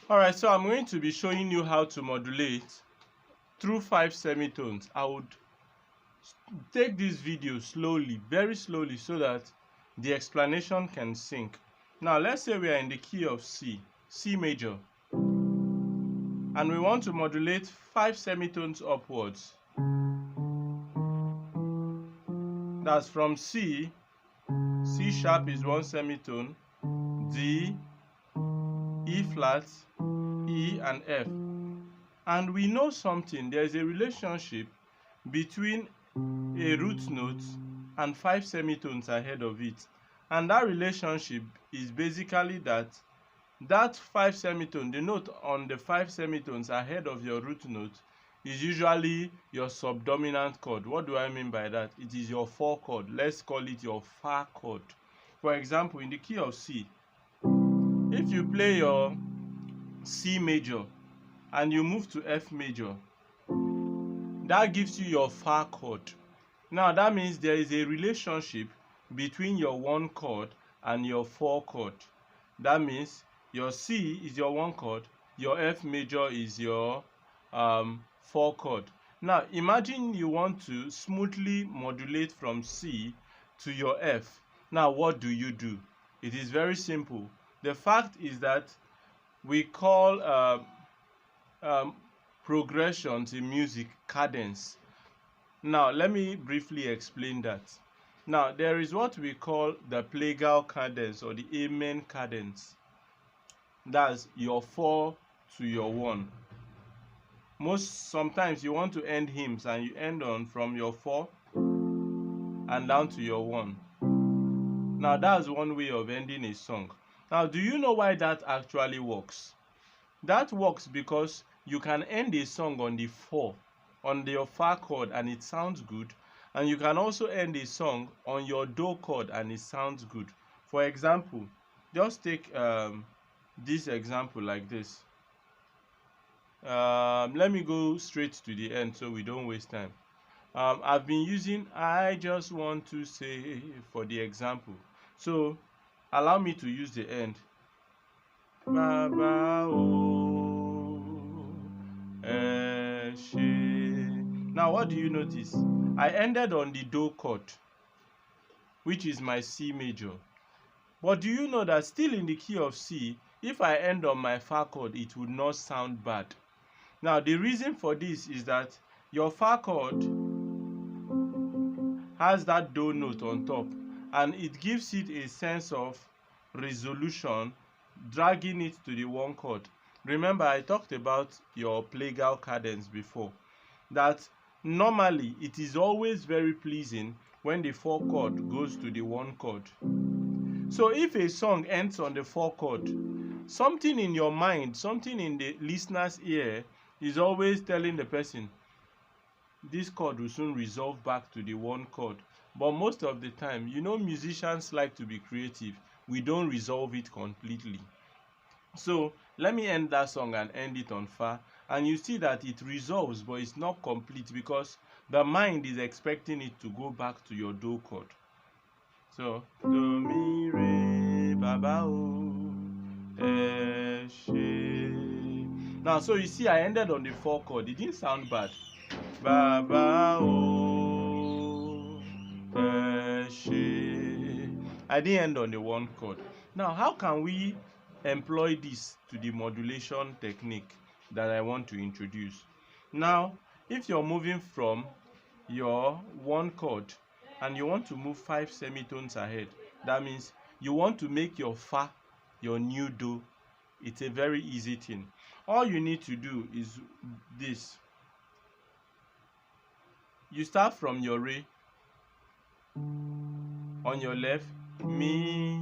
Alright, so I'm going to be showing you how to modulate through 5 semitones. I would take this video slowly, very slowly, so that the explanation can sink. Now let's say we are in the key of C major, and we want to modulate 5 semitones upwards. That's from C sharp is 1 semitone, D, E flat, E and F. And we know something, there is a relationship between a root note and 5 semitones ahead of it. And that relationship is basically that 5 semitone, the note on the 5 semitones ahead of your root note, is usually your subdominant chord. What do I mean by that? It is your 4 chord. Let's call it your Fa chord. For example, in the key of C, if you play your C major and you move to F major, that gives you your Fa chord. Now that means there is a relationship between your 1 chord and your 4 chord. That means your C is your 1 chord, your F major is your 4 chord. Now imagine you want to smoothly modulate from C to your F. Now what do? It is very simple. The fact is that we call progressions in music cadence. Now let me briefly explain that. Now there is what we call the plagal cadence or the amen cadence. That's your 4 to your 1. Sometimes you want to end hymns and you end on from your 4 and down to your 1. Now that's one way of ending a song. Now do you know why that actually works? That works because you can end a song on the 4, on your Fa chord, and it sounds good. And you can also end a song on your Do chord and it sounds good. For example, just take this example like this. Let me go straight to the end so we don't waste time. I've been using I just want to say for the example. So allow me to use the end. Baba o eshe. Now what do you notice? I ended on the Do chord, which is my C major. But do you know that still in the key of C, if I end on my Fa chord, it would not sound bad. Now the reason for this is that your Fa chord has that Do note on top, and it gives it a sense of resolution, dragging it to the 1 chord. Remember, I talked about your plagal cadence before, that normally it is always very pleasing when the 4 chord goes to the 1 chord. So if a song ends on the 4 chord, something in your mind, something in the listener's ear is always telling the person, this chord will soon resolve back to the 1 chord. But most of the time, you know, musicians like to be creative. We don't resolve it completely. So let me end that song and end it on Fa, and you see that it resolves, but it's not complete because the mind is expecting it to go back to your Do chord. So Do mi re baba o eshe. Now so you see I ended on the 4 chord. It didn't sound bad. Baba o eshe. I didn't end on the 1 chord. Now how can we employ this to the modulation technique that I want to introduce? Now if you're moving from your 1 chord and you want to move 5 semitones ahead, that means you want to make your Fa your new Do. It's a very easy thing. All you need to do is this. You start from your Re on your left, Mi,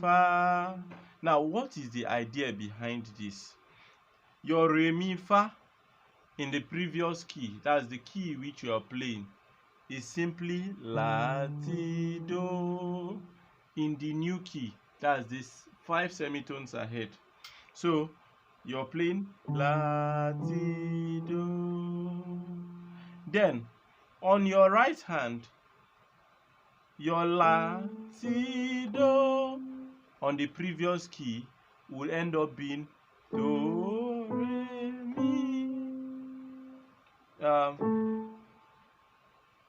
Fa. Now what is the idea behind this? Your Re, Mi, Fa in the previous key, that's the key which you are playing, is simply La, Ti, Do. In the new key, that's this 5 semitones ahead. So you're playing La, Ti, Do. Then on your right hand, your La, Ti, Do on the previous key will end up being do, re, mi.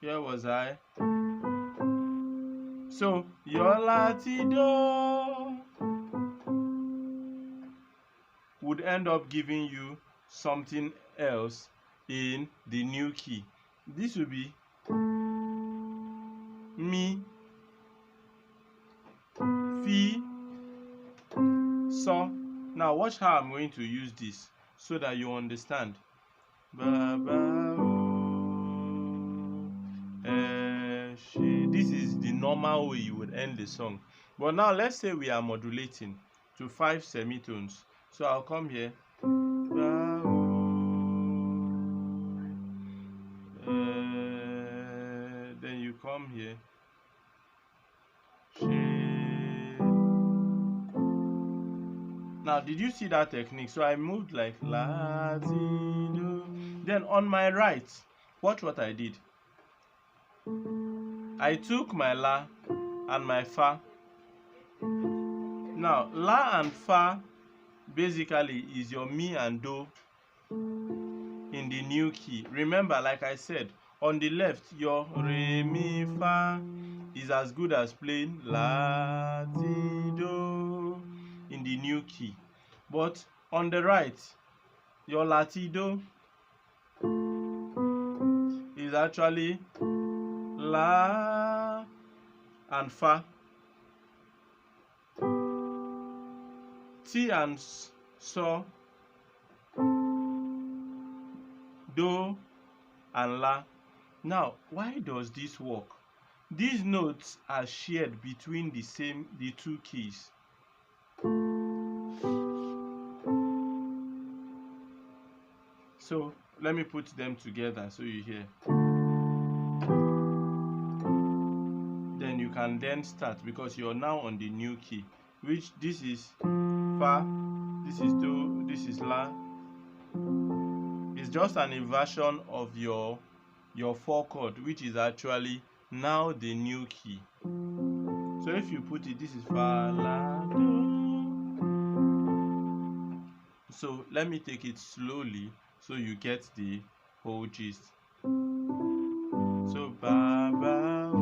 Where was I? So your la ti do would end up giving you something else in the new key. This will be mi, fi, so. Now watch how I'm going to use this so that you understand. Ba, ba, oh, she. This is the normal way you would end the song. But now let's say we are modulating to 5 semitones. So I'll come here. Ba, then you come here. Now, did you see that technique? So I moved like la, ti, do. Then on my right, watch what I did. I took my la and my fa. Now, la and fa basically is your mi and do in the new key. Remember, like I said, on the left, your re, mi, fa is as good as playing la, ti, do in the new key. But on the right, your la, ti, do is actually la and fa. Ti and so, do and la. Now, why does this work? These notes are shared between the two keys. So let me put them together so you hear. Then you can then start because you're now on the new key, which this is fa, this is do, this is la. It's just an inversion of your 4 chord, which is actually now the new key. So if you put it, this is fa, la, do. So let me take it slowly so you get the whole gist. So ba, ba,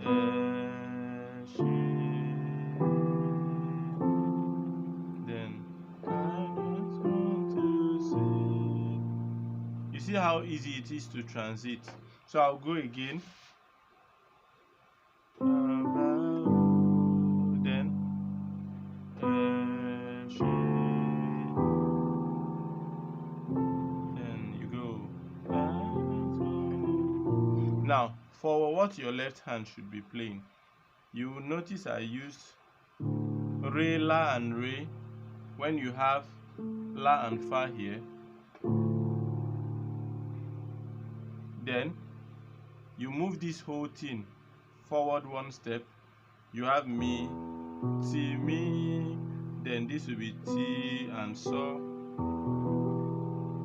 oh, she. Then I just want to say. You see how easy it is to transit. So I'll go again. Then she. Then you go. Now, for what your left hand should be playing, you will notice I used re, la, and re when you have la and fa here. Then you move this whole thing forward 1 step. You have mi, ti, mi. Then this will be ti and so.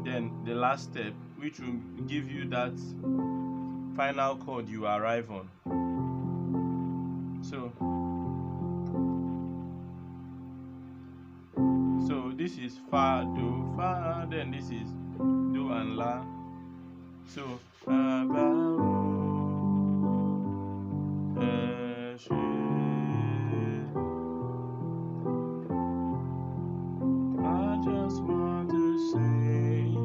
Then the last step, which will give you that final chord you arrive on. So this is fa, do, fa. Then this is do and la. So ba, ba, she. I just want to say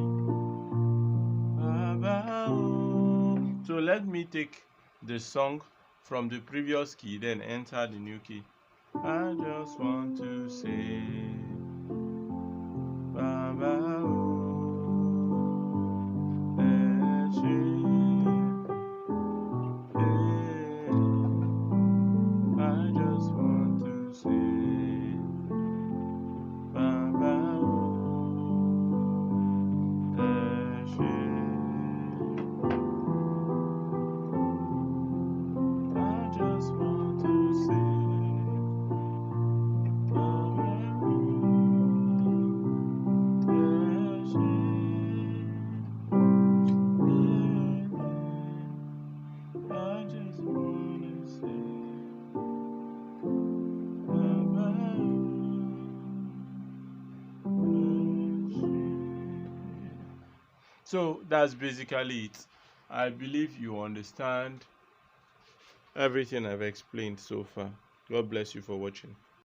ba, ba, so let me take the song from the previous key, then enter the new key. I just want to say ba, ba, I just want to say ba, ba, I just want to say ba, ba, So that's basically it. I believe you understand everything I've explained so far. God bless you for watching.